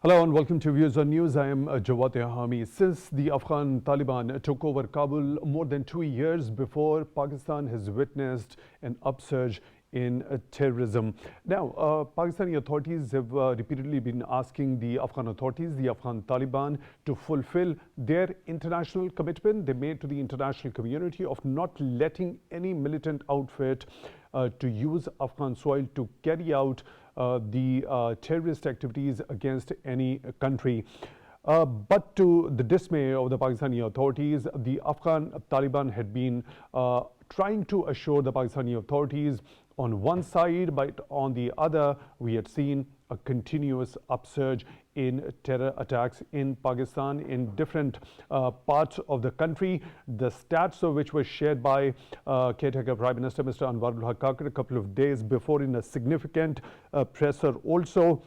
Hello and welcome to Views on News. I am Jawad Tehami. Since the Afghan Taliban took over Kabul more than 2 years before, Pakistan has witnessed an upsurge in terrorism. Now, Pakistani authorities have repeatedly been asking the Afghan authorities, the Afghan Taliban, to fulfill their international commitment they made to the international community of not letting any militant outfit to use Afghan soil to carry out the terrorist activities against any country. But to the dismay of the Pakistani authorities, the Afghan Taliban had been trying to assure the Pakistani authorities on one side, but on the other, we had seen a continuous upsurge in terror attacks in Pakistan in different parts of the country. The stats of which were shared by caretaker Prime Minister Mr. Anwarul Haqqaq a couple of days before in a significant presser also.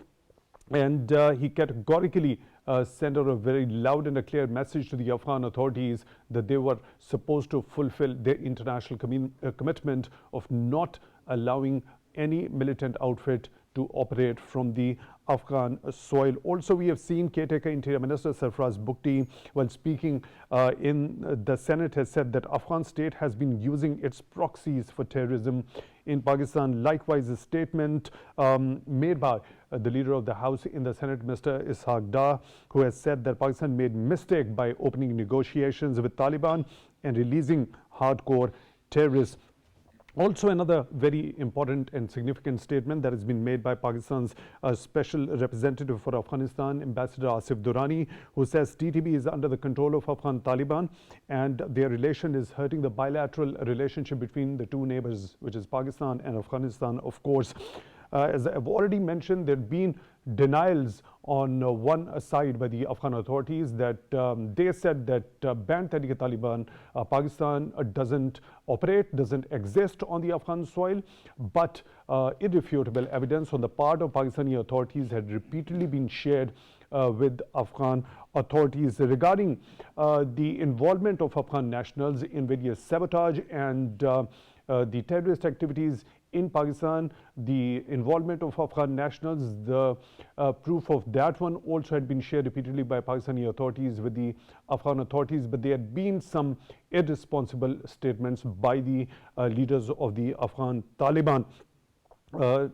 And he categorically sent out a very loud and a clear message to the Afghan authorities that they were supposed to fulfill their international commitment of not allowing any militant outfit to operate from the Afghan soil. Also, we have seen caretaker Interior Minister Sarfraz Bugti, while speaking in the Senate, has said that Afghan state has been using its proxies for terrorism in Pakistan. Likewise, a statement made by the leader of the House in the Senate, Mr. Ishaq Dar, who has said that Pakistan made mistake by opening negotiations with Taliban and releasing hardcore terrorists. Also, another very important and significant statement that has been made by Pakistan's special representative for Afghanistan, Ambassador Asif Durrani, who says TTP is under the control of Afghan Taliban and their relation is hurting the bilateral relationship between the two neighbors, which is Pakistan and Afghanistan, of course. As I've already mentioned, there have been denials on one side by the Afghan authorities that they said that banned Taliban Pakistan doesn't operate, doesn't exist on the Afghan soil, but irrefutable evidence on the part of Pakistani authorities had repeatedly been shared with Afghan authorities regarding the involvement of Afghan nationals in various sabotage and the terrorist activities in Pakistan. The involvement of Afghan nationals, the proof of that one also had been shared repeatedly by Pakistani authorities with the Afghan authorities, but there had been some irresponsible statements by the leaders of the Afghan Taliban,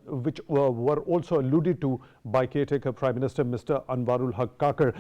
which were also alluded to by caretaker Prime Minister Mr. Anwarul Haqqaq.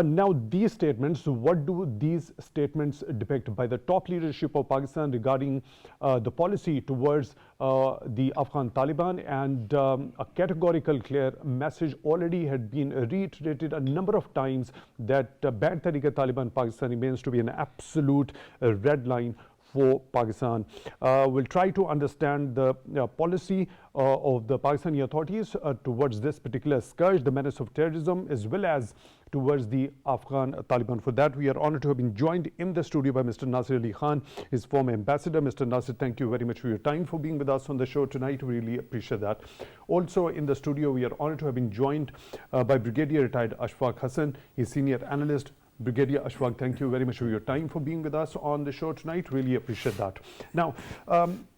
Now, these statements, what do these statements depict by the top leadership of Pakistan regarding the policy towards the Afghan Taliban? And a categorical clear message already had been reiterated a number of times that banned Taliban Pakistan remains to be an absolute red line for Pakistan. We'll try to understand the policy of the Pakistani authorities towards this particular scourge, the menace of terrorism, as well as towards the Afghan Taliban. For that, we are honored to have been joined in the studio by Mr. Nasir Ali Khan, his former ambassador. Mr. Nasir, thank you very much for your time, for being with us on the show tonight. We really appreciate that. Also in the studio, we are honored to have been joined by Brigadier retired Ashfaq Hassan, his senior analyst. Brigadier Ashfaq, thank you very much for your time, for being with us on the show tonight. Really appreciate that. Now,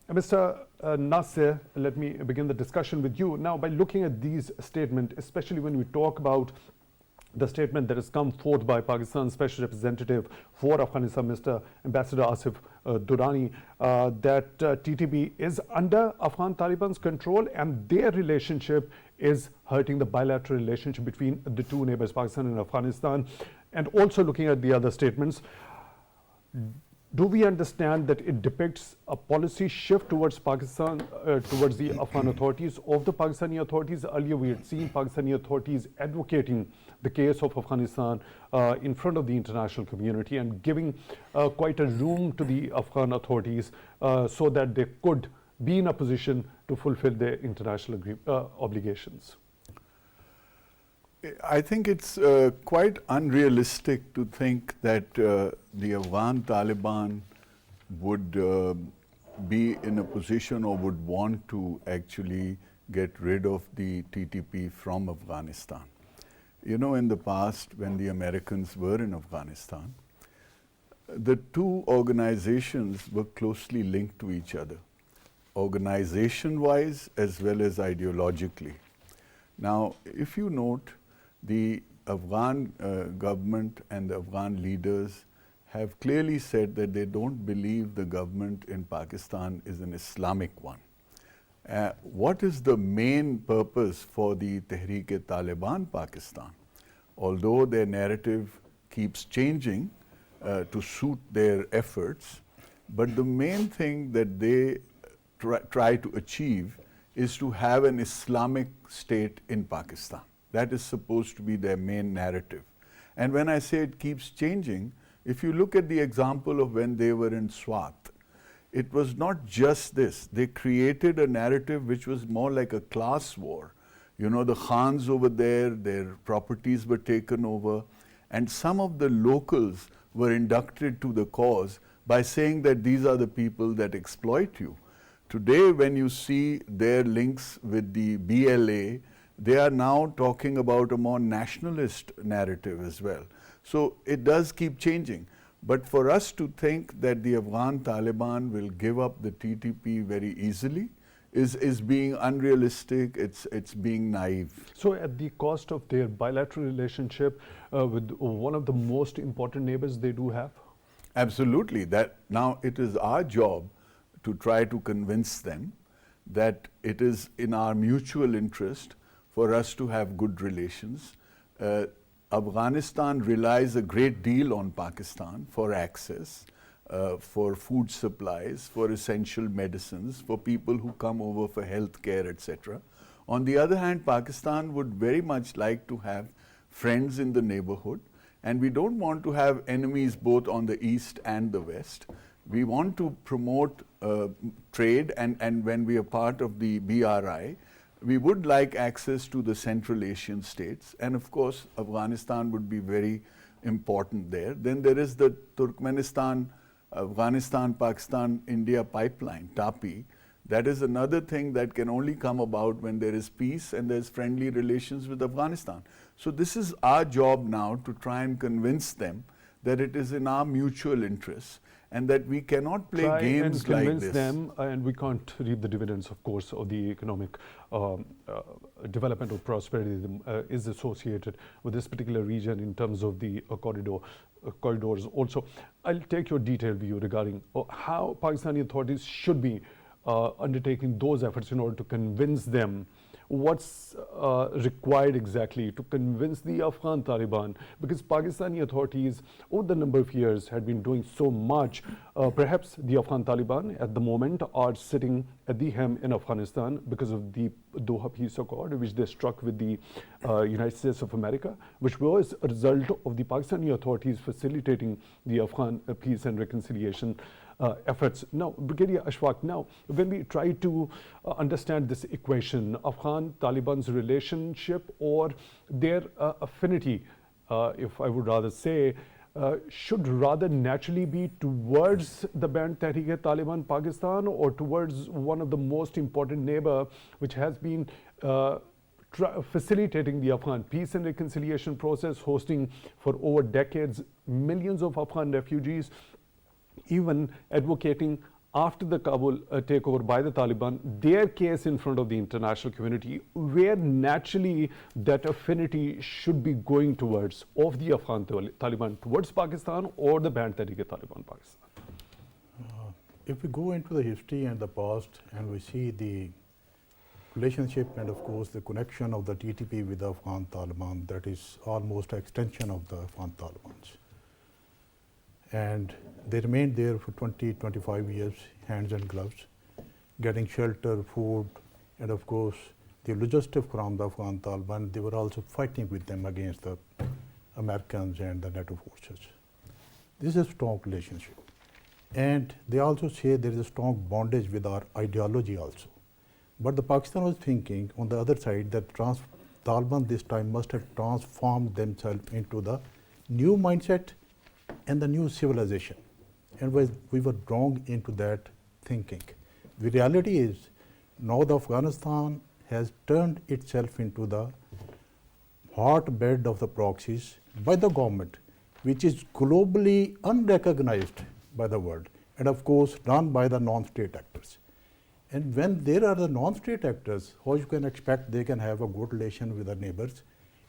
Mr. Nasir, let me begin the discussion with you. Now, by looking at these statements, especially when we talk about the statement that has come forth by Pakistan's Special Representative for Afghanistan, Mr. Ambassador Asif Durrani, that TTP is under Afghan Taliban's control and their relationship is hurting the bilateral relationship between the two neighbors, Pakistan and Afghanistan. And also looking at the other statements, do we understand that it depicts a policy shift towards Pakistan, towards the Afghan authorities of the Pakistani authorities? Earlier we had seen Pakistani authorities advocating the case of Afghanistan in front of the international community and giving quite a room to the Afghan authorities so that they could be in a position to fulfill their international obligations. I think it's quite unrealistic to think that the Afghan Taliban would be in a position or would want to actually get rid of the TTP from Afghanistan. You know, in the past, when the Americans were in Afghanistan, the two organizations were closely linked to each other, organization-wise as well as ideologically. Now, if you note, the Afghan government and the Afghan leaders have clearly said that they don't believe the government in Pakistan is an Islamic one. What is the main purpose for the Tehrik-e-Taliban Pakistan? Although their narrative keeps changing to suit their efforts, but the main thing that they try to achieve is to have an Islamic state in Pakistan. That is supposed to be their main narrative. And when I say it keeps changing, if you look at the example of when they were in Swat, it was not just this. They created a narrative which was more like a class war. You know, the Khans over there, their properties were taken over, and some of the locals were inducted to the cause by saying that these are the people that exploit you. Today, when you see their links with the BLA, they are now talking about a more nationalist narrative as well. So it does keep changing. But for us to think that the Afghan Taliban will give up the TTP very easily is being unrealistic, it's being naive. So at the cost of their bilateral relationship with one of the most important neighbors they do have? Absolutely. That now it is our job to try to convince them that it is in our mutual interest for us to have good relations. Afghanistan relies a great deal on Pakistan for access, for food supplies, for essential medicines, for people who come over for health care, etc. On the other hand, Pakistan would very much like to have friends in the neighborhood, and we don't want to have enemies both on the east and the west. We want to promote trade, and when we are part of the BRI, we would like access to the Central Asian states, and of course Afghanistan would be very important there. Then there is the Turkmenistan, Afghanistan, Pakistan, India pipeline, TAPI. That is another thing that can only come about when there is peace and there's friendly relations with Afghanistan. So this is our job now to try and convince them that it is in our mutual interests and that we cannot play games like this. Convince them, and we can't reap the dividends, of course, of the economic development or prosperity is associated with this particular region in terms of the corridors. Also, I'll take your detailed view regarding how Pakistani authorities should be undertaking those efforts in order to convince them. What's required exactly to convince the Afghan Taliban? Because Pakistani authorities over the number of years had been doing so much. Perhaps the Afghan Taliban at the moment are sitting at the helm in Afghanistan because of the Doha Peace Accord, which they struck with the United States of America, which was a result of the Pakistani authorities facilitating the Afghan peace and reconciliation efforts. Now, Brigadier Ashfaq, now when we try to understand this equation, Afghan Taliban's relationship or their affinity, if I would rather say, should rather naturally be towards the banned Tehrik-e-Taliban Pakistan or towards one of the most important neighbor which has been facilitating the Afghan peace and reconciliation process, hosting for over decades millions of Afghan refugees, even advocating after the Kabul takeover by the Taliban, their case in front of the international community, where naturally that affinity should be going towards of the Afghan Taliban towards Pakistan or the banned Tehrik-e-Taliban Pakistan? If we go into the history and the past and we see the relationship and of course the connection of the TTP with the Afghan Taliban, that is almost an extension of the Afghan Talibans. And they remained there for 20-25 years, hands and gloves, getting shelter, food, and of course the logistics from the Afghan Taliban. They were also fighting with them against the Americans and the NATO forces. This is a strong relationship. And they also say there is a strong bondage with our ideology also. But the Pakistan was thinking on the other side that Taliban this time must have transformed themselves into the new mindset and the new civilization. And we were wrong into that thinking. The reality is now the Afghanistan has turned itself into the hotbed of the proxies by the government, which is globally unrecognized by the world, and of course run by the non-state actors. And when there are the non-state actors, how you can expect they can have a good relation with their neighbors?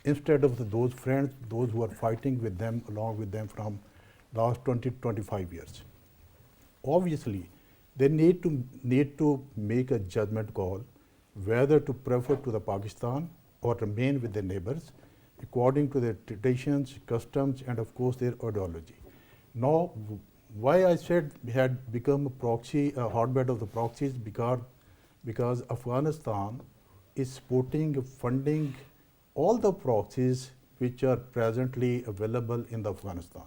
instead of those friends, those who are fighting with them, along with them from last 20 to 25 years. Obviously, they need to make a judgment call whether to prefer to the Pakistan or remain with their neighbors according to their traditions, customs, and of course their ideology. Now, why I said we had become a proxy, a hotbed of the proxies, because Afghanistan is supporting, funding all the proxies which are presently available in the Afghanistan.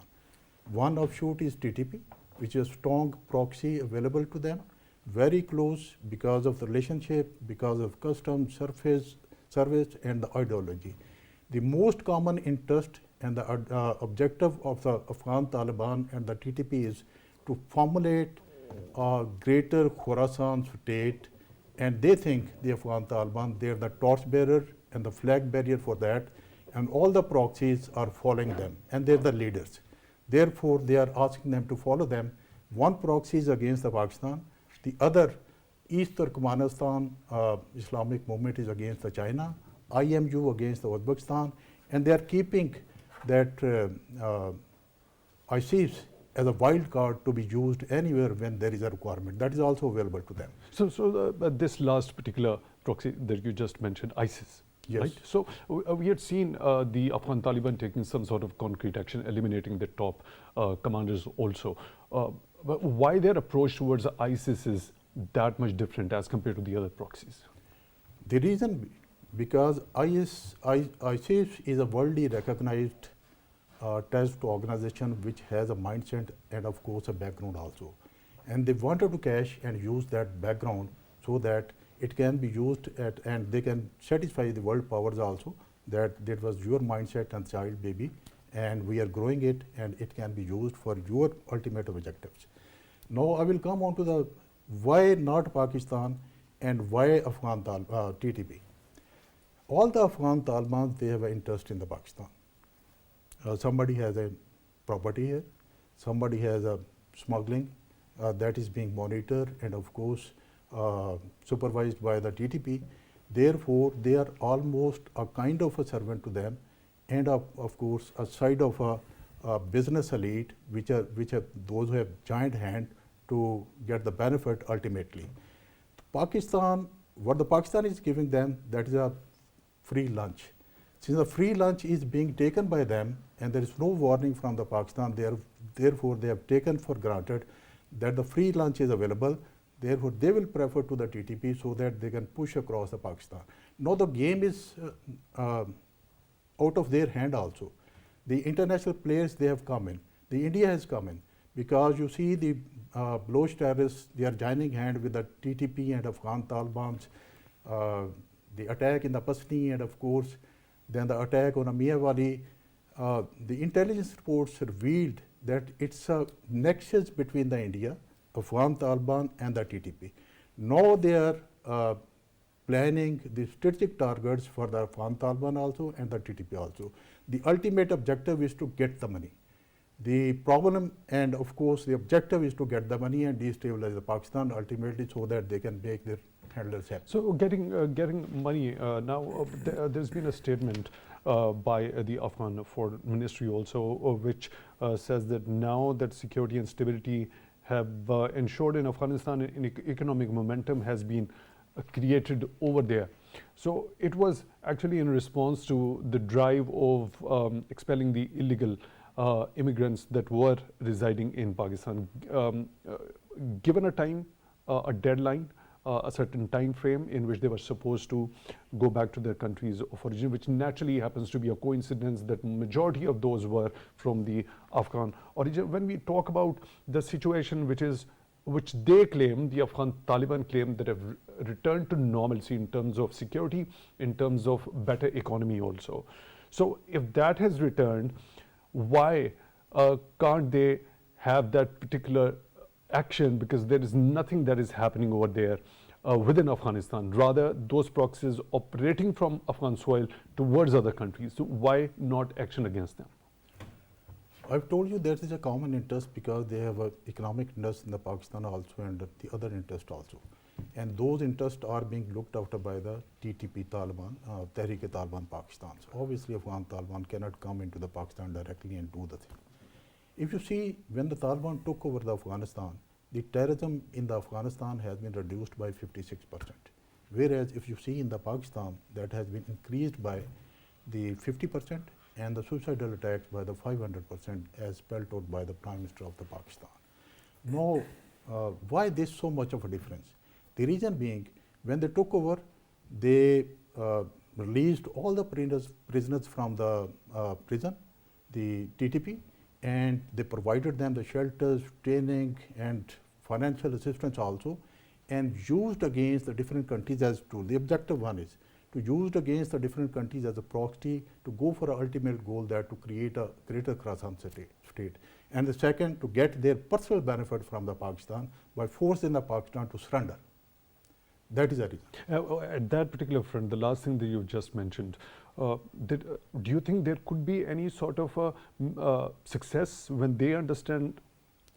One offshoot is TTP, which is a strong proxy available to them, very close because of the relationship, because of customs, service, and the ideology. The most common interest and the objective of the Afghan Taliban and the TTP is to formulate a greater Khorasan state, and they think the Afghan Taliban, they are the torchbearer and the flag bearer for that, and all the proxies are following them, and they're the leaders. Therefore, they are asking them to follow them. One proxy is against the Pakistan, the other, East Turkmenistan Islamic movement, is against the China, IMU against the Uzbekistan, and they are keeping that ISIS as a wild card to be used anywhere when there is a requirement. That is also available to them. So this last particular proxy that you just mentioned, ISIS. Yes. Right? So we had seen the Afghan Taliban taking some sort of concrete action, eliminating the top commanders also. But why their approach towards ISIS is that much different as compared to the other proxies? The reason, because ISIS is a worldly recognized terrorist organization which has a mindset and of course a background also. And they wanted to cash and use that background so that it can be used and they can satisfy the world powers also that was your mindset and child baby, and we are growing it and it can be used for your ultimate objectives. Now I will come on to the why not Pakistan and why Afghan TTP. All the Afghan Talibans, they have an interest in the Pakistan. Somebody has a property here, somebody has a smuggling that is being monitored and of course supervised by the TTP. Therefore, they are almost a kind of a servant to them, and of course a side of a business elite which are those who have giant hand to get the benefit ultimately. Pakistan, what the Pakistan is giving them, that is a free lunch. Since the free lunch is being taken by them and there is no warning from the Pakistan, therefore they have taken for granted that the free lunch is available. Therefore, they will prefer to the TTP so that they can push across the Pakistan. Now the game is out of their hand also. The international players, they have come in. The India has come in because you see the Baloch terrorists, they are joining hand with the TTP and Afghan Talibans. The attack in the Pasni and of course then the attack on Amiyawali. The intelligence reports revealed that it's a nexus between the India, Afghan Taliban and the TTP. Now they are planning the strategic targets for the Afghan Taliban also and the TTP also. The ultimate objective is to get the money. The problem and of course the objective is to get the money and destabilize the Pakistan ultimately so that they can make their handlers happy. So getting money, now there's been a statement by the Afghan Foreign Ministry also which says that now that security and stability have ensured in Afghanistan, economic momentum has been created over there. So it was actually in response to the drive of expelling the illegal immigrants that were residing in Pakistan. Given a time, a deadline, a certain time frame in which they were supposed to go back to their countries of origin, which naturally happens to be a coincidence that majority of those were from the Afghan origin. When we talk about the situation which they claim, the Afghan Taliban claim, that have returned to normalcy in terms of security, in terms of better economy also. So if that has returned, why can't they have that particular action? Because there is nothing that is happening over there within Afghanistan. Rather, those proxies operating from Afghan soil towards other countries. So why not action against them? I've told you there is a common interest because they have an economic interest in the Pakistan also and the other interest also. and those interests are being looked after by the TTP Taliban, Tehrik Taliban Pakistan. So obviously Afghan Taliban cannot come into the Pakistan directly and do the thing. If you see, when the Taliban took over the Afghanistan, the terrorism in the Afghanistan has been reduced by 56%. Whereas if you see in the Pakistan, that has been increased by the 50% and the suicidal attacks by the 500% as spelled out by the Prime Minister of the Pakistan. Now, why this so much of a difference? The reason being, when they took over, they released all the prisoners from the prison, the TTP, and they provided them the shelters, training, and financial assistance also, and used against the different countries as to the objective one is to use against the different countries as a proxy to go for an ultimate goal that to create a greater Khorasan state. And the second, to get their personal benefit from the Pakistan by forcing the Pakistan to surrender. That is the reason. At that particular front, the last thing that you just mentioned, do you think there could be any sort of a success when they understand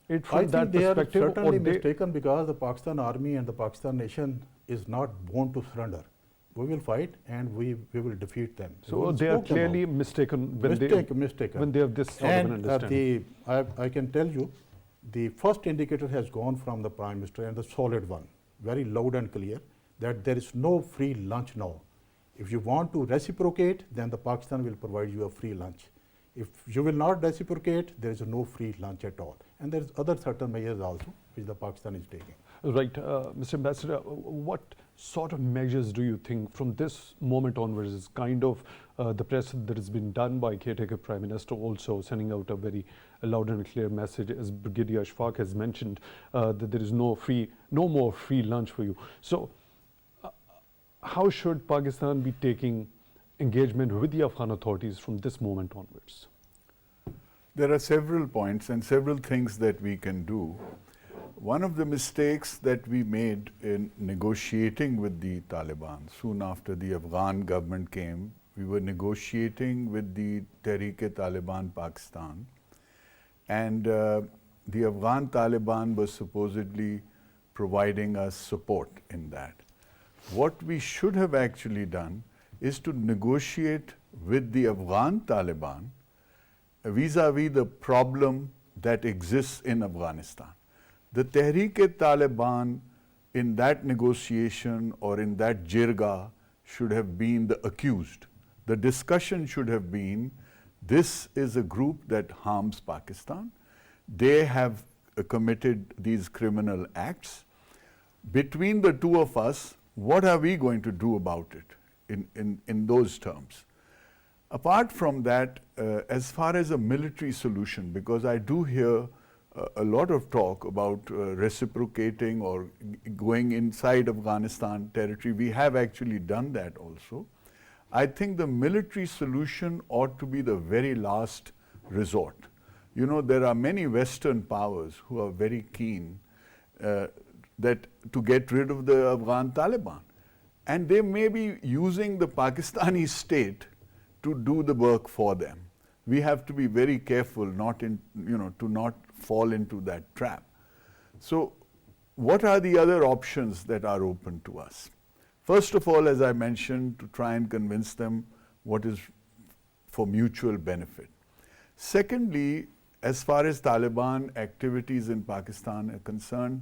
it from that perspective? I think they are certainly mistaken, because the Pakistan army and the Pakistan nation is not born to surrender. We will fight and we will defeat them. So they are clearly mistaken when they have this sort of an understanding. I can tell you, the first indicator has gone from the Prime Minister, and the solid one, very loud and clear, that there is no free lunch now. If you want to reciprocate, then the Pakistan will provide you a free lunch. If you will not reciprocate, there is no free lunch at all. And there is other certain measures also which the Pakistan is taking. Right. Mr. Ambassador, what sort of measures do you think from this moment onwards is kind of the press that has been done by caretaker Prime Minister also sending out a very loud and clear message, as Brigadier Ashfaq has mentioned, that there is no more free lunch for you. So how should Pakistan be taking engagement with the Afghan authorities from this moment onwards? There are several points and several things that we can do. One of the mistakes that we made in negotiating with the Taliban, soon after the Afghan government came, we were negotiating with the Tehrik-e-Taliban Pakistan, and the Afghan Taliban was supposedly providing us support in that. What we should have actually done is to negotiate with the Afghan Taliban vis-a-vis the problem that exists in Afghanistan. The Tehrik-e-Taliban in that negotiation or in that jirga should have been the accused. The discussion should have been, this is a group that harms Pakistan. They have committed these criminal acts. Between the two of us, what are we going to do about it in those terms? Apart from that, as far as a military solution, because I do hear a lot of talk about reciprocating or going inside Afghanistan territory. We have actually done that also. I think the military solution ought to be the very last resort. You know, there are many Western powers who are very keen to get rid of the Afghan Taliban. And they may be using the Pakistani state to do the work for them. We have to be very careful to not fall into that trap. So what are the other options that are open to us? First of all, as I mentioned, to try and convince them what is for mutual benefit. Secondly, as far as Taliban activities in Pakistan are concerned,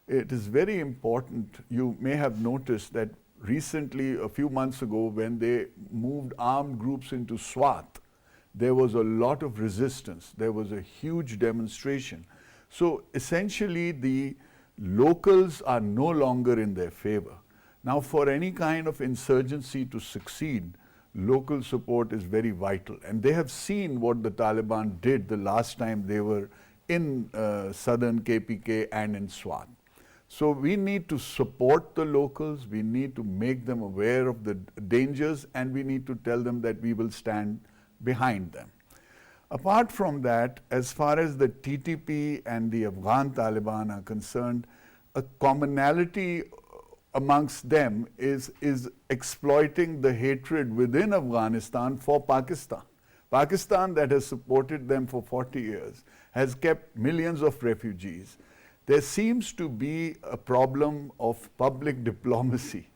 it is very important. You may have noticed that recently, a few months ago, when they moved armed groups into Swat, there was a lot of resistance. There was a huge demonstration. So essentially, the locals are no longer in their favor. Now, for any kind of insurgency to succeed, local support is very vital. And they have seen what the Taliban did the last time they were in southern KPK and in Swat. So we need to support the locals, we need to make them aware of the dangers, and we need to tell them that we will stand behind them. Apart from that, as far as the TTP and the Afghan Taliban are concerned, a commonality amongst them is exploiting the hatred within Afghanistan for Pakistan. Pakistan, that has supported them for 40 years, has kept millions of refugees. there seems to be a problem of public diplomacy.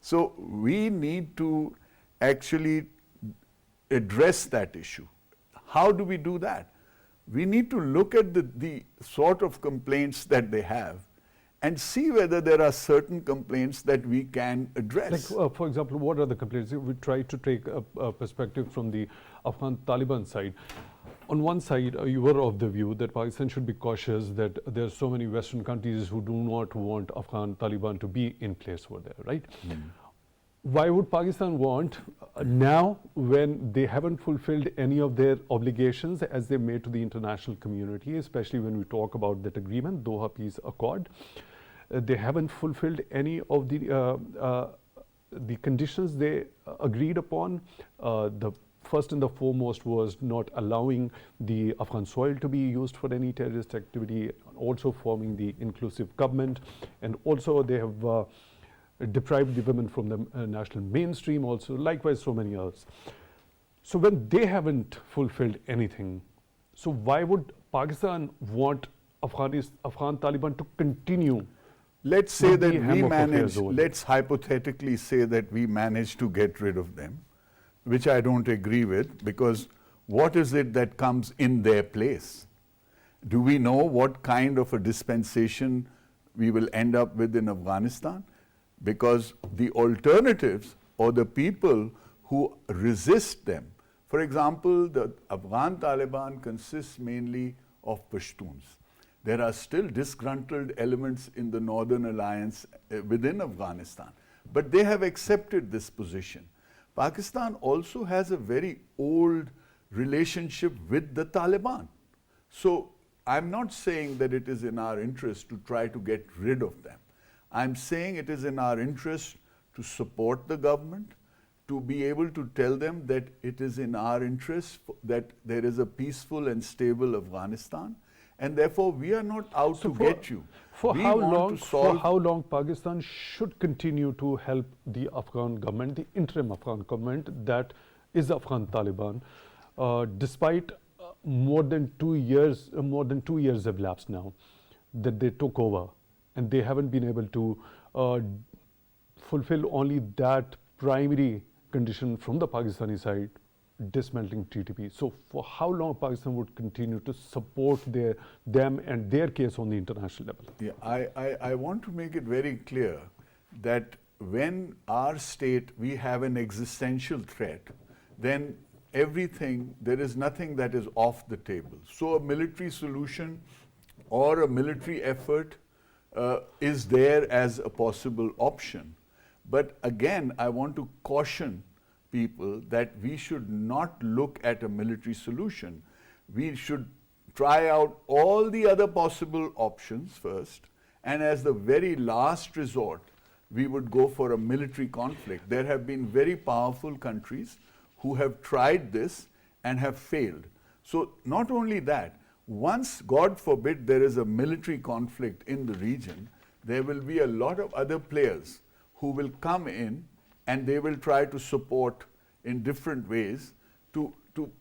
So we need to actually address that issue. How do we do that? We need to look at the sort of complaints that they have and see whether there are certain complaints that we can address. Like, for example, what are the complaints? We try to take a perspective from the Afghan Taliban side. On one side, you were of the view that Pakistan should be cautious that there are so many Western countries who do not want Afghan Taliban to be in place over there, right? Why would Pakistan want now when they haven't fulfilled any of their obligations as they made to the international community, especially when we talk about that agreement, Doha Peace Accord? They haven't fulfilled any of the conditions they agreed upon. The first and the foremost was not allowing the Afghan soil to be used for any terrorist activity, also forming the inclusive government, and also they have deprived the women from the national mainstream also, likewise so many others. So when they haven't fulfilled anything, so why would Pakistan want Afghan Taliban to continue? Let's say that we manage, let's hypothetically say that we manage to get rid of them, which I don't agree with, because what is it that comes in their place? Do we know what kind of a dispensation we will end up with in Afghanistan? Because the alternatives or the people who resist them, for example, the Afghan Taliban consists mainly of Pashtuns. There are still disgruntled elements in the Northern Alliance within Afghanistan, but they have accepted this position. Pakistan also has a very old relationship with the Taliban. So I'm not saying that it is in our interest to try to get rid of them. I'm saying it is in our interest to support the government, to be able to tell them that it is in our interest that there is a peaceful and stable Afghanistan, and therefore we are not out to get you. For how long Pakistan should continue to help the Afghan government, the interim Afghan government that is Afghan Taliban, despite more than 2 years have elapsed now that they took over, and they haven't been able to fulfill only that primary condition from the Pakistani side, dismantling TTP. So for how long Pakistan would continue to support them and their case on the international level? Yeah, I want to make it very clear that when our state, we have an existential threat, then there is nothing that is off the table. So a military solution or a military effort is there as a possible option. But again, I want to caution people that we should not look at a military solution. We should try out all the other possible options first, and as the very last resort, we would go for a military conflict. There have been very powerful countries who have tried this and have failed. So not only that, once, God forbid, there is a military conflict in the region, there will be a lot of other players who will come in and they will try to support in different ways to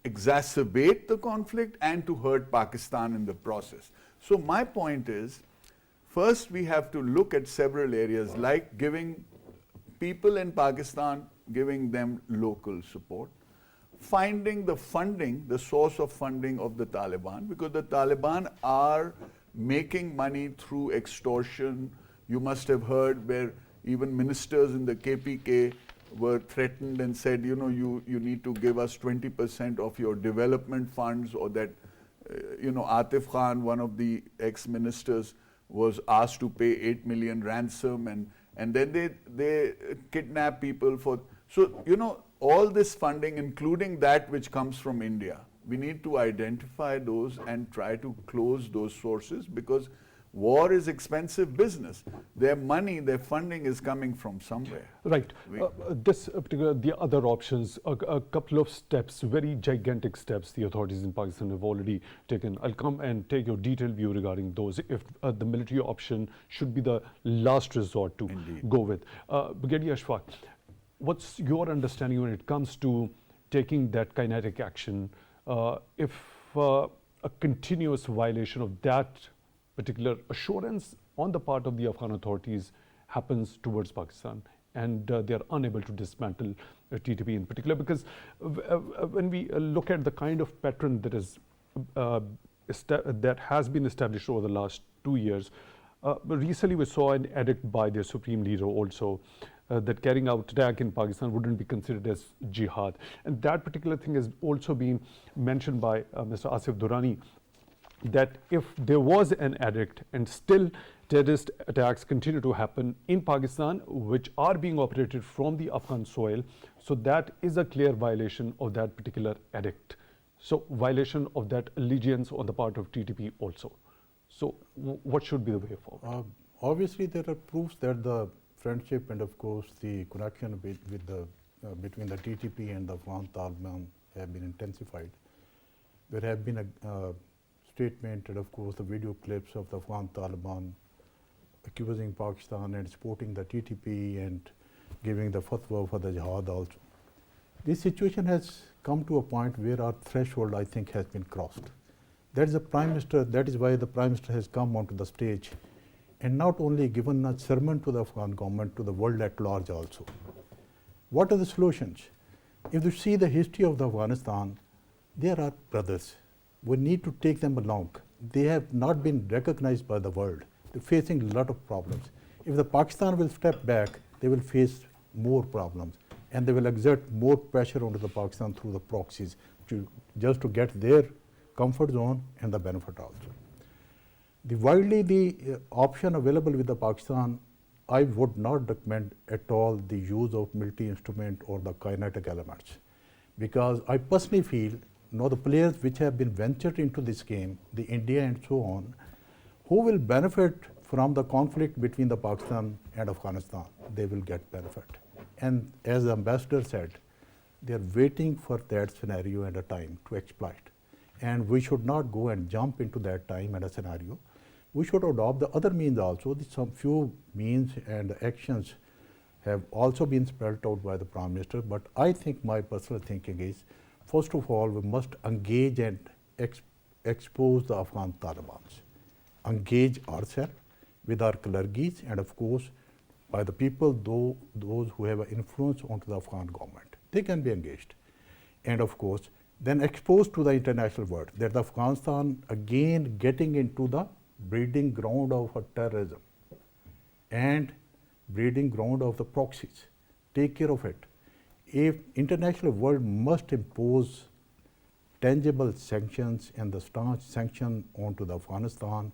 exacerbate the conflict and to hurt Pakistan in the process. So my point is, first we have to look at several areas like giving people in Pakistan, giving them local support, finding the funding, the source of funding of the Taliban, because the Taliban are making money through extortion. You must have heard where even ministers in the KPK were threatened and said, you know, you need to give us 20% of your development funds, or that, Atif Khan, one of the ex-ministers, was asked to pay 8 million ransom, and then they kidnap people for, so, all this funding, including that which comes from India, we need to identify those and try to close those sources, because war is expensive business. Their money, their funding is coming from somewhere. Right. This particular, the other options, a couple of steps, very gigantic steps the authorities in Pakistan have already taken. I'll come and take your detailed view regarding those, if the military option should be the last resort to go with. Brigadier Ashfaq, what's your understanding when it comes to taking that kinetic action if a continuous violation of that particular assurance on the part of the Afghan authorities happens towards Pakistan, and they are unable to dismantle TTP in particular, because when we look at the kind of pattern that is that has been established over the last 2 years, recently we saw an edict by their supreme leader also that carrying out attack in Pakistan wouldn't be considered as jihad, and that particular thing has also been mentioned by Mr. Asif Durrani, that if there was an edict and still terrorist attacks continue to happen in Pakistan, which are being operated from the Afghan soil, so that is a clear violation of that particular edict. So violation of that allegiance on the part of TTP also. So what should be the way forward? Obviously, there are proofs that the friendship and of course the connection with the between the TTP and the Afghan Taliban have been intensified. There have been a statement and of course the video clips of the Afghan Taliban accusing Pakistan and supporting the TTP and giving the fatwa for the jihad also. This situation has come to a point where our threshold, I think, has been crossed. That is the Prime Minister, that is why the Prime Minister has come onto the stage and not only given a sermon to the Afghan government, to the world at large also. What are the solutions? If you see the history of Afghanistan, there are brothers. We need to take them along. They have not been recognized by the world. They're facing a lot of problems. If the Pakistan will step back, they will face more problems, and they will exert more pressure onto the Pakistan through the proxies just to get their comfort zone and the benefit also. The option available with the Pakistan, I would not recommend at all the use of military instrument or the kinetic elements, because I personally feel the players which have been ventured into this game, the India and so on, who will benefit from the conflict between the Pakistan and Afghanistan, they will get benefit. And as the ambassador said, they are waiting for that scenario and a time to exploit. And we should not go and jump into that time and a scenario. We should adopt the other means also. Some few means and actions have also been spelled out by the Prime Minister, but I think my personal thinking is, first of all, we must engage and expose the Afghan Talibans. Engage ourselves with our clergies and of course by the people, those who have an influence onto the Afghan government. They can be engaged. And of course, then exposed to the international world that Afghanistan again getting into the breeding ground of terrorism and breeding ground of the proxies. Take care of it. If international world must impose tangible sanctions and the staunch sanction onto the Afghanistan,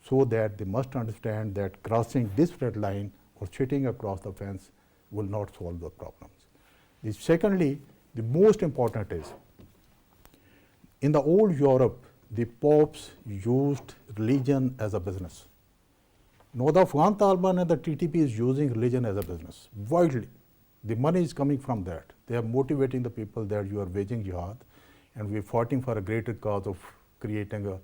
so that they must understand that crossing this red line or sitting across the fence will not solve the problems. Secondly, the most important is, in the old Europe, the popes used religion as a business. Now the Afghan Taliban and the TTP is using religion as a business, widely. The money is coming from that. They are motivating the people that you are waging jihad, and we are fighting for a greater cause of creating a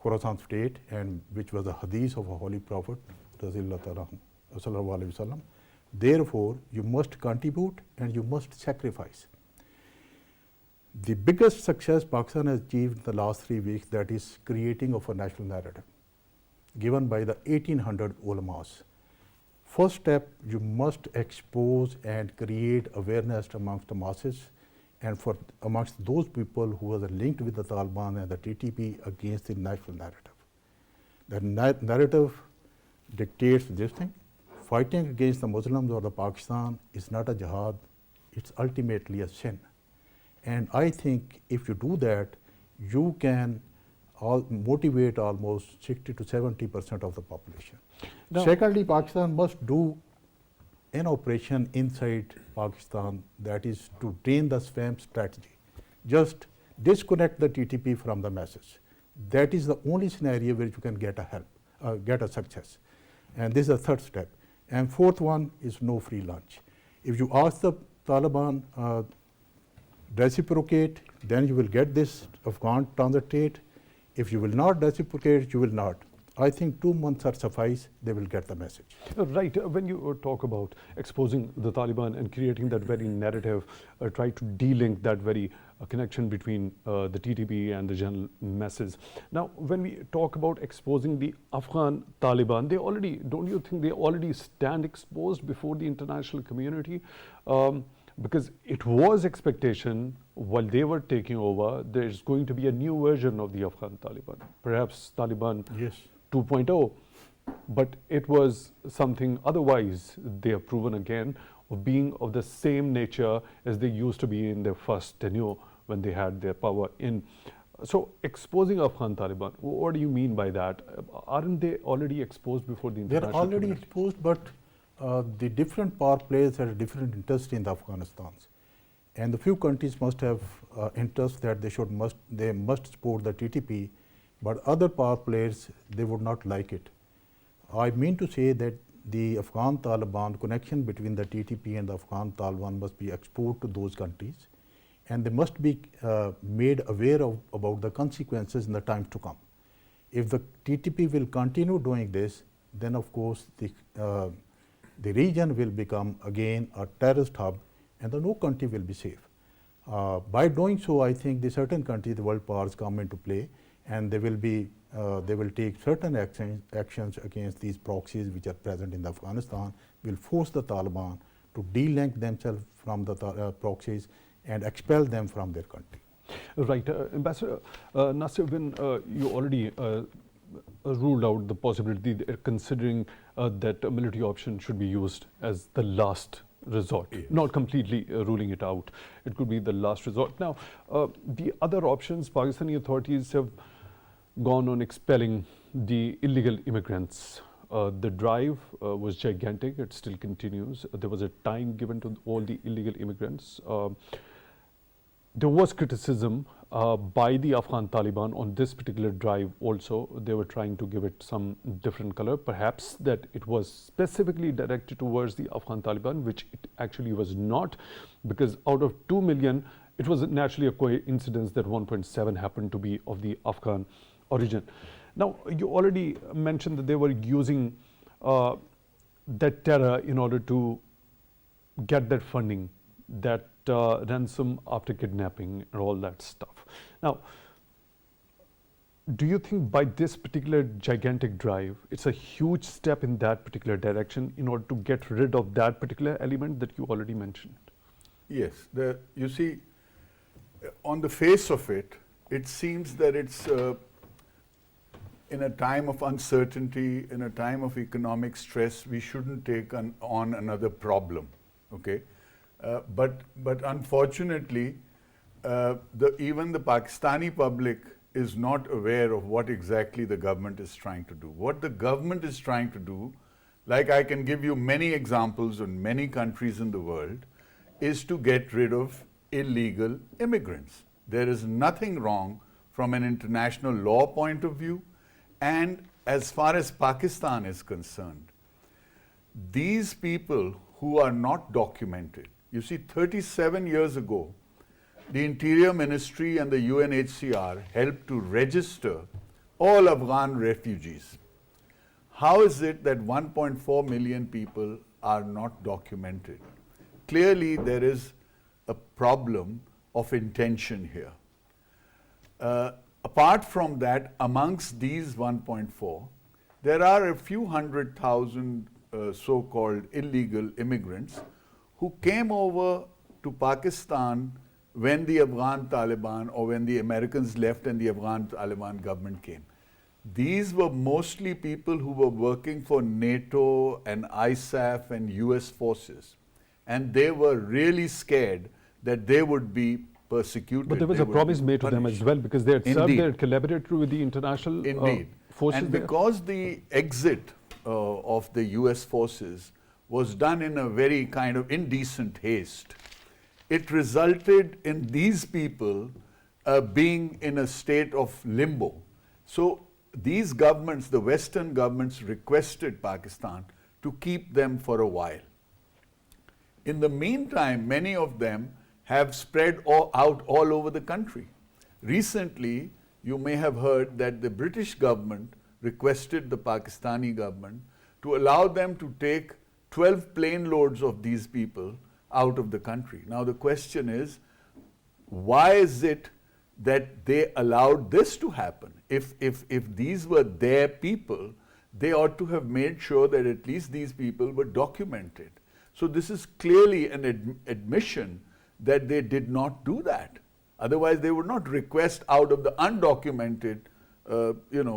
Khorasan state, and which was a hadith of a holy prophet, Rasulullah. Therefore, you must contribute and you must sacrifice. The biggest success Pakistan has achieved in the last 3 weeks, that is creating of a national narrative given by the 1800 ulamas. First step, you must expose and create awareness amongst the masses and amongst those people who are linked with the Taliban and the TTP against the national narrative. The narrative dictates this thing. Fighting against the Muslims or the Pakistan is not a jihad, it's ultimately a sin. And I think if you do that, you can motivate almost 60 to 70% of the population. Now, secondly, Pakistan must do an operation inside Pakistan, that is to drain the swamp strategy. Just disconnect the TTP from the masses. That is the only scenario where you can get a success. And this is the third step. And fourth one is no free lunch. If you ask the Taliban reciprocate, then you will get this Afghan transit aid. If you will not reciprocate, you will not. I think 2 months are suffice, they will get the message. Right. When you talk about exposing the Taliban and creating that very narrative, try to de-link that very a connection between the TTP and the general masses. Now, when we talk about exposing the Afghan Taliban, don't you think they already stand exposed before the international community? Because it was expectation while they were taking over, there's going to be a new version of the Afghan Taliban, perhaps Taliban Yes. 2.0, but it was something otherwise. They have proven again of being of the same nature as they used to be in their first tenure when they had their power in. So exposing Afghan Taliban, what do you mean by that? Aren't they already exposed before the They're international already community? exposed, but the different power players have different interests in the Afghanistan. And the few countries must have interest that they must support the TTP, but other power players, they would not like it. I mean to say that the Afghan Taliban connection between the TTP and the Afghan Taliban must be exposed to those countries, and they must be made aware about the consequences in the time to come. If the TTP will continue doing this, then of course the region will become again a terrorist hub, and no country will be safe. By doing so, I think the certain countries, the world powers, come into play, and they will take certain actions against these proxies which are present in Afghanistan, will force the Taliban to de-link themselves from the proxies and expel them from their country. Right. Ambassador Nasir, when you already ruled out the possibility, considering that a military option should be used as the last resort, yes. Not completely ruling it out. It could be the last resort. Now, the other options, Pakistani authorities have gone on expelling the illegal immigrants. The drive was gigantic. It still continues. There was a time given to all the illegal immigrants. There was criticism by the Afghan Taliban on this particular drive also. They were trying to give it some different color, perhaps that it was specifically directed towards the Afghan Taliban, which it actually was not, because out of 2 million, it was naturally a coincidence that 1.7 happened to be of the Afghan origin. Now, you already mentioned that they were using that terror in order to get that funding, that ransom after kidnapping and all that stuff. Now, do you think by this particular gigantic drive, it's a huge step in that particular direction in order to get rid of that particular element that you already mentioned? Yes. You see, on the face of it, it seems that it's in a time of uncertainty, in a time of economic stress, we shouldn't take on another problem. Okay. But unfortunately, even the Pakistani public is not aware of what exactly the government is trying to do. What the government is trying to do, like I can give you many examples in many countries in the world, is to get rid of illegal immigrants. There is nothing wrong from an international law point of view, and as far as Pakistan is concerned, these people who are not documented, you see, 37 years ago, the Interior Ministry and the UNHCR helped to register all Afghan refugees. How is it that 1.4 million people are not documented? Clearly, there is a problem of intention here. Apart from that, amongst these 1.4, there are a few 100,000 so-called illegal immigrants who came over to Pakistan when the Afghan Taliban, or when the Americans left and the Afghan Taliban government came. These were mostly people who were working for NATO and ISAF and US forces. And they were really scared that they would be persecuted. But there was a promise made to them as well, because they had served there, collaborated with the international forces. And because the exit of the US forces was done in a very kind of indecent haste, it resulted in these people being in a state of limbo. So these governments, the Western governments, requested Pakistan to keep them for a while. In the meantime, many of them have spread out all over the country. Recently, you may have heard that the British government requested the Pakistani government to allow them to take 12 plane loads of these people out of the country. Now the question is, why is it that they allowed this to happen? If these were their people, they ought to have made sure that at least these people were documented. So this is clearly an admission that they did not do that. Otherwise, they would not request out of the undocumented,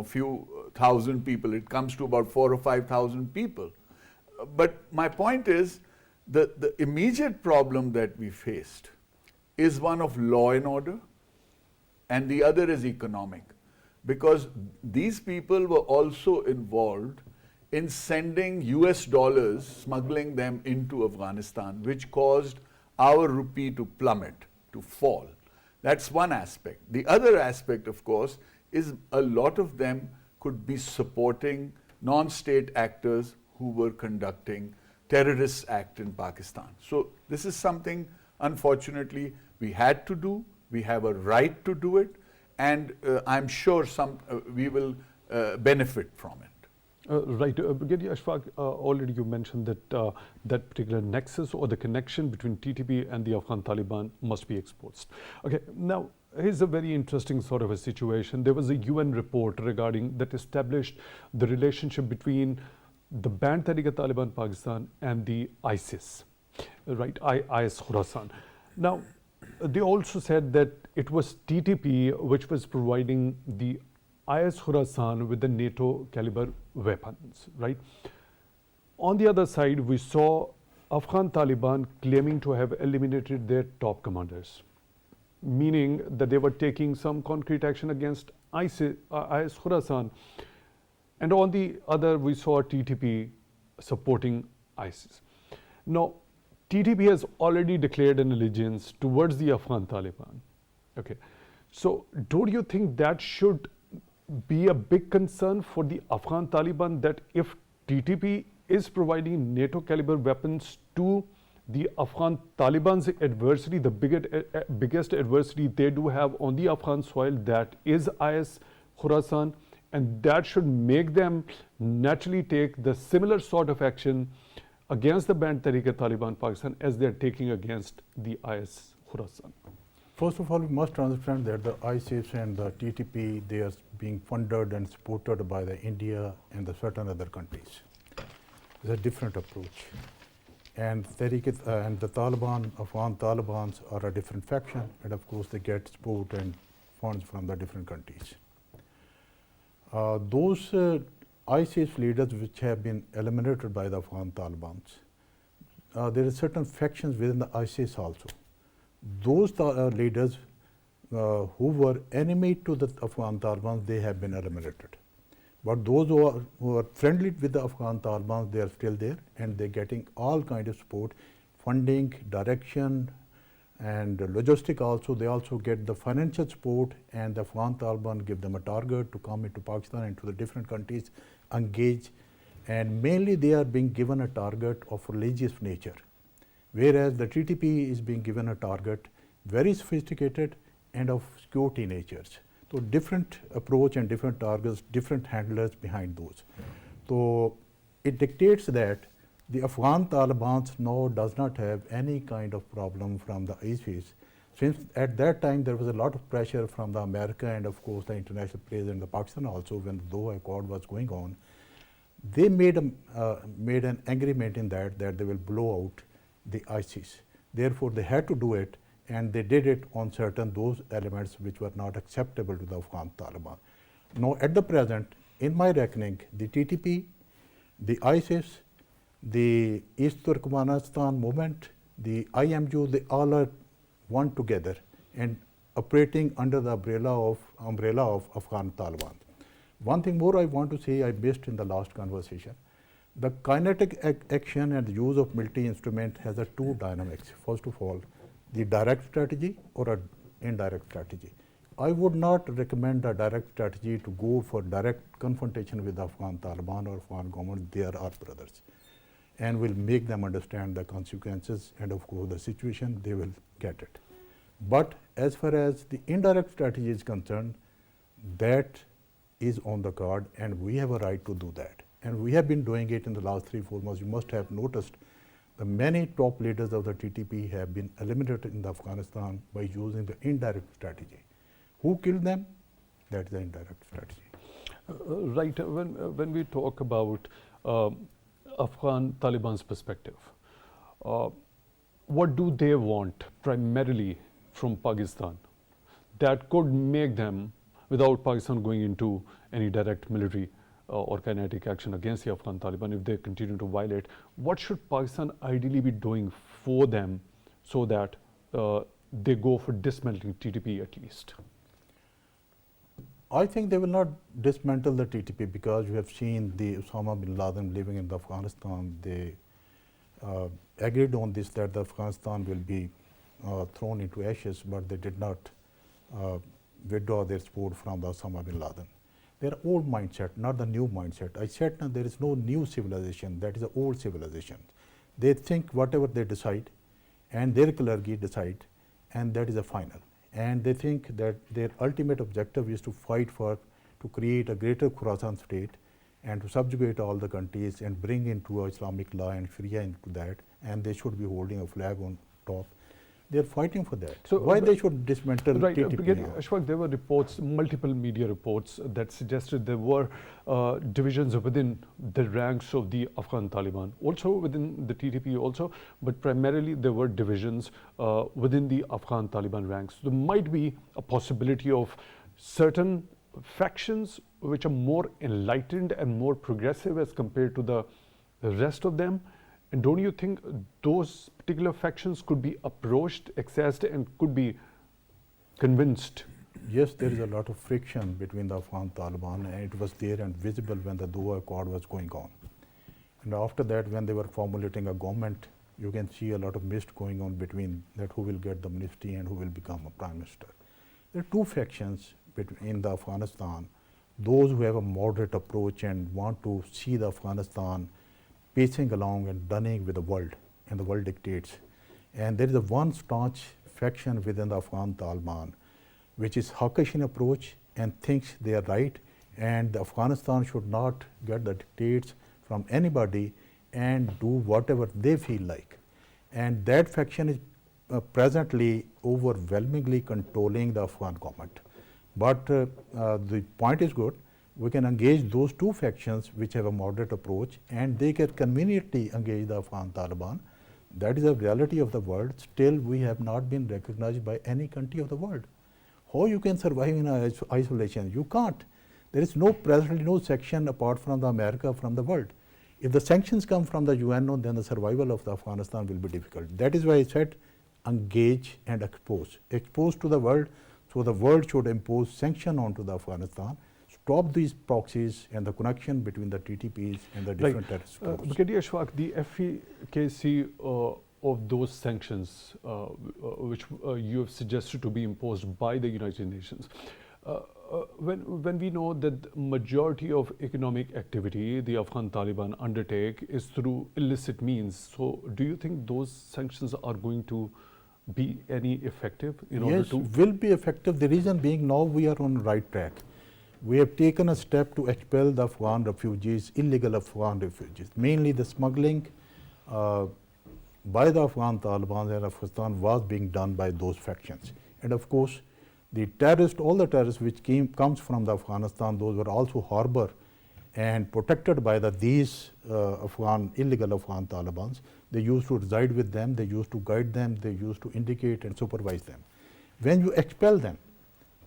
few thousand people. It comes to about 4,000 or 5,000 people. But my point is, the immediate problem that we faced is one of law and order, and the other is economic. Because these people were also involved in sending US dollars, smuggling them into Afghanistan, which caused our rupee to plummet, to fall. That's one aspect. The other aspect, of course, is a lot of them could be supporting non-state actors who were conducting terrorist act in Pakistan. So this is something, unfortunately, we had to do. We have a right to do it, and I'm sure we will benefit from it. Right. Brigadier Ashfaq, already you mentioned that that particular nexus or the connection between TTP and the Afghan Taliban must be exposed. Okay, now here's a very interesting sort of a situation. There was a UN report regarding that established the relationship between the banned Taliban Pakistan and the ISIS, right, IS Khorasan. Now, they also said that it was TTP which was providing the IS Khorasan with the NATO caliber weapons, right? On the other side, we saw Afghan Taliban claiming to have eliminated their top commanders, meaning that they were taking some concrete action against IS Khorasan. And on the other, we saw TTP supporting ISIS. Now, TTP has already declared an allegiance towards the Afghan Taliban. Okay, so don't you think that should be a big concern for the Afghan Taliban, that if TTP is providing NATO caliber weapons to the Afghan Taliban's adversary, the biggest adversary they do have on the Afghan soil, that is IS Khorasan, and that should make them naturally take the similar sort of action against the banned Taliban Pakistan as they're taking against the IS Khorasan? First of all, we must understand that the ISIS and the TTP, they are being funded and supported by the India and the certain other countries. It's a different approach. And the Taliban, Afghan Talibans are a different faction, and of course they get support and funds from the different countries. Those ISIS leaders which have been eliminated by the Afghan Talibans, there are certain factions within the ISIS also. Those leaders who were enemy to the Afghan Taliban, they have been eliminated. But those who are friendly with the Afghan Taliban, they are still there, and they're getting all kinds of support, funding, direction, and logistic also. They also get the financial support, and the Afghan Taliban give them a target to come into Pakistan and to the different countries, engage, and mainly they are being given a target of religious nature. Whereas the TTP is being given a target very sophisticated and of security natures. So different approach and different targets, different handlers behind those. So it dictates that the Afghan Taliban now does not have any kind of problem from the ISIS. Since at that time there was a lot of pressure from the America and of course the international players in the Pakistan also, when the Doha Accord was going on, they made an agreement in that they will blow out the ISIS. Therefore, they had to do it, and they did it on certain those elements which were not acceptable to the Afghan Taliban. Now, at the present, in my reckoning, the TTP, the ISIS, the East Turkmenistan movement, the IMU, they all are one together and operating under the umbrella of Afghan Taliban. One thing more I want to say I missed in the last conversation. The kinetic action and the use of military instrument has a two dynamics. First of all, the direct strategy or an indirect strategy. I would not recommend a direct strategy to go for direct confrontation with the Afghan Taliban or Afghan government. They are our brothers, and will make them understand the consequences and of course the situation, they will get it. But as far as the indirect strategy is concerned, that is on the card, and we have a right to do that. And we have been doing it in the last 3-4 months. You must have noticed many top leaders of the TTP have been eliminated in Afghanistan by using the indirect strategy. Who killed them? That is the indirect strategy. Right. When we talk about Afghan Taliban's perspective, what do they want primarily from Pakistan that could make them, without Pakistan going into any direct military or kinetic action against the Afghan Taliban, if they continue to violate, what should Pakistan ideally be doing for them so that they go for dismantling TTP at least? I think they will not dismantle the TTP because we have seen the Osama bin Laden living in Afghanistan. They agreed on this, that the Afghanistan will be thrown into ashes, but they did not withdraw their support from the Osama bin Laden. Their old mindset, not the new mindset. I said now there is no new civilization, that is the old civilization. They think whatever they decide and their clergy decide, and that is the final. And they think that their ultimate objective is to fight to create a greater Khorasan state and to subjugate all the countries and bring into Islamic law and Sharia into that, and they should be holding a flag on top. They are fighting for that. So why they should dismantle TTP? Ashfaq, there were reports, multiple media reports that suggested there were divisions within the ranks of the Afghan Taliban, also within the TTP also, but primarily there were divisions within the Afghan Taliban ranks. There might be a possibility of certain factions which are more enlightened and more progressive as compared to the rest of them. And don't you think those particular factions could be approached, accessed, and could be convinced? Yes, there is a lot of friction between the Afghan Taliban, and it was there and visible when the Doha Accord was going on. And after that, when they were formulating a government, you can see a lot of mist going on between that who will get the ministry and who will become a prime minister. There are two factions in the Afghanistan, those who have a moderate approach and want to see the Afghanistan pacing along and dunning with the world, and the world dictates. And there is a one staunch faction within the Afghan Taliban, which is hawkish in approach and thinks they are right, and Afghanistan should not get the dictates from anybody and do whatever they feel like. And that faction is presently overwhelmingly controlling the Afghan government. But the point is good. We can engage those two factions which have a moderate approach, and they can conveniently engage the Afghan Taliban. That is a reality of the world. Still, we have not been recognized by any country of the world. How you can survive in isolation? You can't. There is presently no section apart from the America from the world. If the sanctions come from the UNO, then the survival of the Afghanistan will be difficult. That is why I said engage and expose. Expose to the world, so the world should impose sanction onto the Afghanistan. Stop these proxies and the connection between the TTPs and the different terrorist groups. Brigadier Ashfaq, the efficacy of those sanctions which you have suggested to be imposed by the United Nations, when we know that majority of economic activity the Afghan Taliban undertake is through illicit means, so do you think those sanctions are going to be any effective in order to? Yes, will be effective. The reason being, now we are on the right track. We have taken a step to expel the Afghan refugees, illegal Afghan refugees. Mainly the smuggling by the Afghan Taliban and Afghanistan was being done by those factions. And of course, the terrorists, all the terrorists which comes from the Afghanistan, those were also harbored and protected by these illegal Afghan Talibans. They used to reside with them, they used to guide them, they used to indicate and supervise them. When you expel them,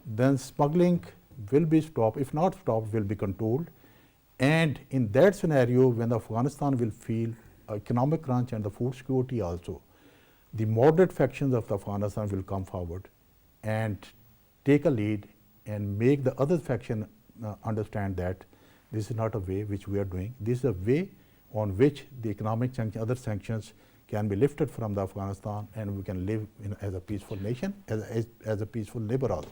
then smuggling will be stopped. If not stopped, will be controlled. And in that scenario, when Afghanistan will feel economic crunch and the food security also, the moderate factions of Afghanistan will come forward and take a lead and make the other faction understand that this is not a way which we are doing. This is a way on which the economic sanctions, other sanctions can be lifted from the Afghanistan, and we can live as a peaceful nation, as a peaceful neighbor also.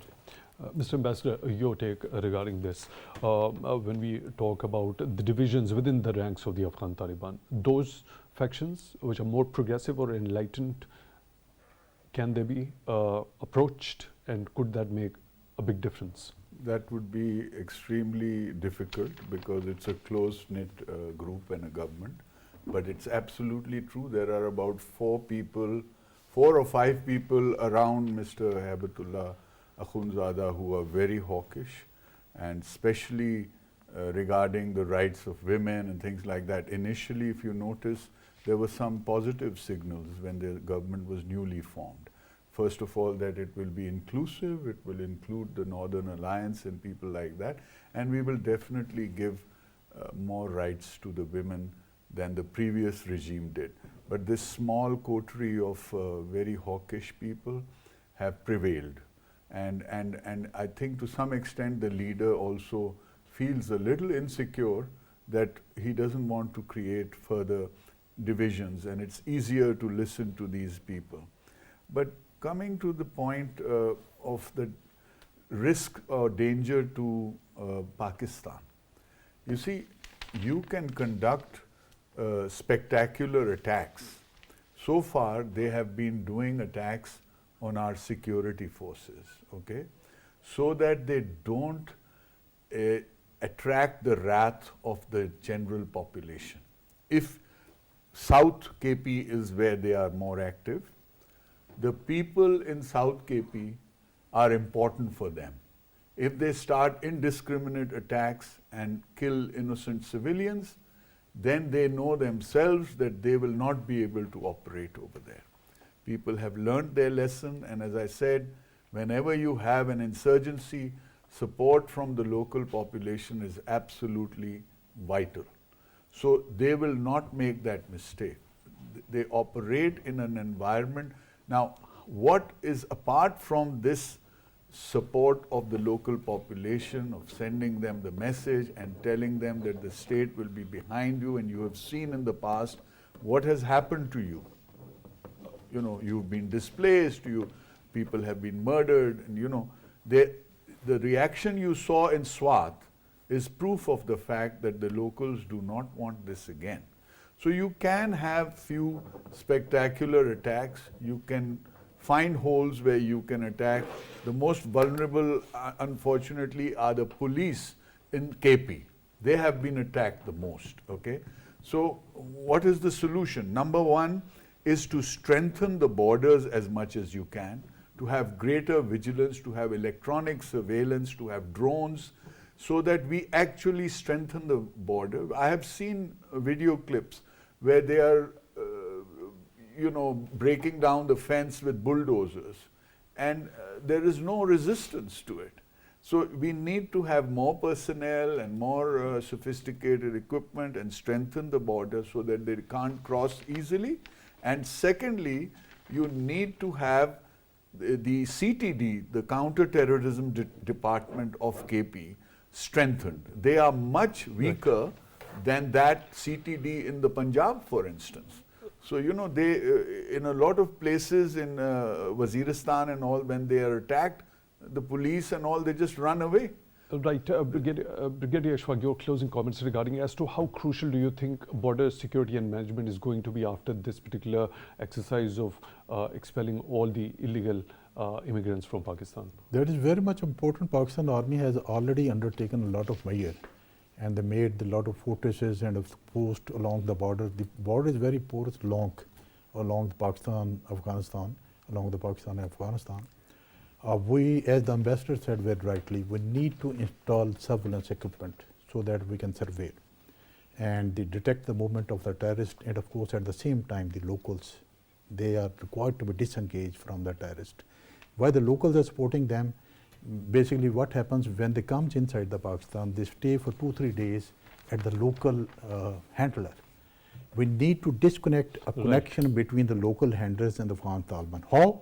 Mr. Ambassador, your take regarding this. When we talk about the divisions within the ranks of the Afghan Taliban, those factions which are more progressive or enlightened, can they be approached, and could that make a big difference? That would be extremely difficult because it's a close-knit group and a government. but it's absolutely true. There are about 4 or 5 people around Mr. Habatullah Akhundzada who are very hawkish, and especially regarding the rights of women and things like that. Initially, if you notice, there were some positive signals when the government was newly formed. First of all, that it will be inclusive, it will include the Northern Alliance and people like that, and we will definitely give more rights to the women than the previous regime did. But this small coterie of very hawkish people have prevailed. And I think to some extent the leader also feels a little insecure that he doesn't want to create further divisions, and it's easier to listen to these people. But coming to the point of the risk or danger to Pakistan, you see, you can conduct spectacular attacks. So far, they have been doing attacks on our security forces, okay, so that they don't attract the wrath of the general population. If South KP is where they are more active, the people in South KP are important for them. If they start indiscriminate attacks and kill innocent civilians, then they know themselves that they will not be able to operate over there. People have learned their lesson, and as I said, whenever you have an insurgency, support from the local population is absolutely vital. So they will not make that mistake. They operate in an environment. Now, what is apart from this support of the local population, of sending them the message and telling them that the state will be behind you, and you have seen in the past what has happened to you. You know, you've been displaced, people have been murdered, and you know, the reaction you saw in Swat is proof of the fact that the locals do not want this again. So you can have few spectacular attacks, you can find holes where you can attack. The most vulnerable, unfortunately, are the police in KP. They have been attacked the most, okay? So what is the solution? Number one is to strengthen the borders as much as you can, to have greater vigilance, to have electronic surveillance, to have drones, so that we actually strengthen the border. I have seen video clips where they are breaking down the fence with bulldozers, and there is no resistance to it. So we need to have more personnel and more sophisticated equipment and strengthen the border so that they can't cross easily. And secondly, you need to have the CTD, the Counter-Terrorism Department of KP, strengthened. They are much weaker than that CTD in the Punjab, for instance. So, you know, they, in a lot of places in Waziristan and all, when they are attacked, the police and all, they just run away. Right, Brigadier Ashfaq, your closing comments regarding as to how crucial do you think border security and management is going to be after this particular exercise of expelling all the illegal immigrants from Pakistan? That is very much important. Pakistan Army has already undertaken a lot of measures, and they made a lot of fortresses and posts along the border. The border is very porous along the Pakistan-Afghanistan, along the Pakistan-Afghanistan. We, as the ambassador said very rightly, we need to install surveillance equipment so that we can survey and detect the movement of the terrorists, and of course at the same time the locals, they are required to be disengaged from the terrorists. While the locals are supporting them, basically what happens when they come inside the Pakistan, they stay for 2-3 days at the local handler. We need to disconnect a connection between the local handlers and the Afghan Taliban. How?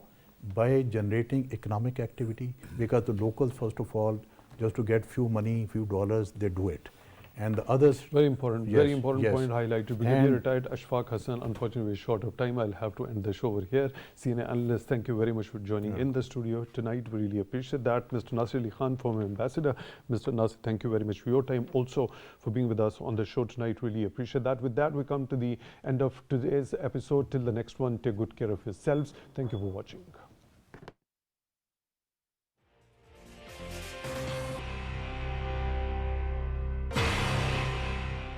By generating economic activity, because the locals, first of all, just to get few money, few dollars, they do it. And the others... Very important yes. point highlighted. Brigadier retired Ashfaq Hassan, unfortunately short of time, I'll have to end the show over here. CNN Analyst, thank you very much for joining in the studio tonight. We really appreciate that. Mr. Nasir Ali Khan, former ambassador. Mr. Nasir, thank you very much for your time, also for being with us on the show tonight. Really appreciate that. With that, we come to the end of today's episode. Till the next one, take good care of yourselves. Thank you for watching.